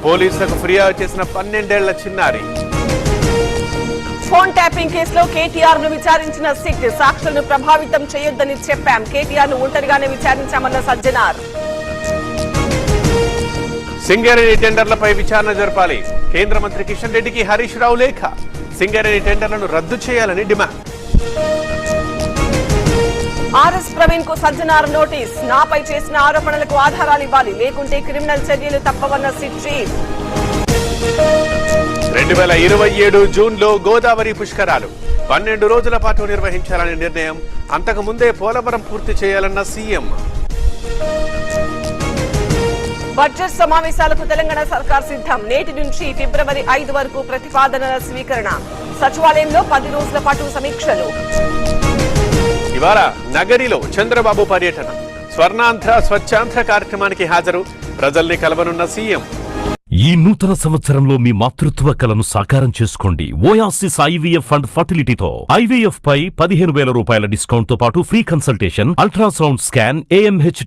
పోలీసులకు ఫిర్యాదు చేసిన 12 ఏళ్ల చిన్నారి. ఫోన్ ట్యాపింగ్ కేసులో కేటీఆర్ ను విచారించిన సిట్ సాక్షులను ప్రభావితం చేయొద్దని చెప్పాం. కేటీఆర్ ను ఒంటరిగానే విచారించామన్న సజ్జనార్. సింగరేణి టెండర్లపై విచారణ జరపాలి. కేంద్ర మంత్రి కిషన్ రెడ్డికి హరీష్ రావు లేఖ. సింగరేణి టెండర్లను రద్దు చేయాలని డిమాండ్. ఆర్ఎస్ ప్రవీణ్ కు సజ్జనార్ నోటీస్. నాపై చేసిన ఆరోపణలకు ఆధారాలు ఇవ్వాలి, లేకుంటే క్రిమినల్ చర్యలు తప్పవన్న సిట్ చీఫ్. 2027 జూన్లో గోదావరి పుష్కరాలు 12 రోజుల పాటు నిర్వహించాలని నిర్ణయం. అంతకు ముందే పోలవరం పూర్తి చేయాలన్న సీఎం. బడ్జెట్ సమావేశాలకు తెలంగాణ సర్కార్ సిద్ధం. నేటి నుంచి ఫిబ్రవరి 5 వరకు ప్రతిపాదనల స్వీకరణ. సచివాలయంలో 10 రోజుల పాటు సమీక్షలు. ఇవాళ నగరిలో చంద్రబాబు పర్యటన. స్వర్ణాంధ్ర స్వచ్ఛాంధ్ర కార్యక్రమానికి హాజరు. ప్రజల్ని కలవనున్న సీఎం. ఈ నూతన సంవత్సరంలో మీ మాతృత్వ కలను సాకారం చేసుకోండి. ఓయాసిస్ ఐవీఎఫ్ అండ్ ఫర్టిలిటీతో ఐవీఎఫ్ పై 15,000 రూపాయల డిస్కౌంట్ తో పాటు free consultation, ultrasound scan, AMH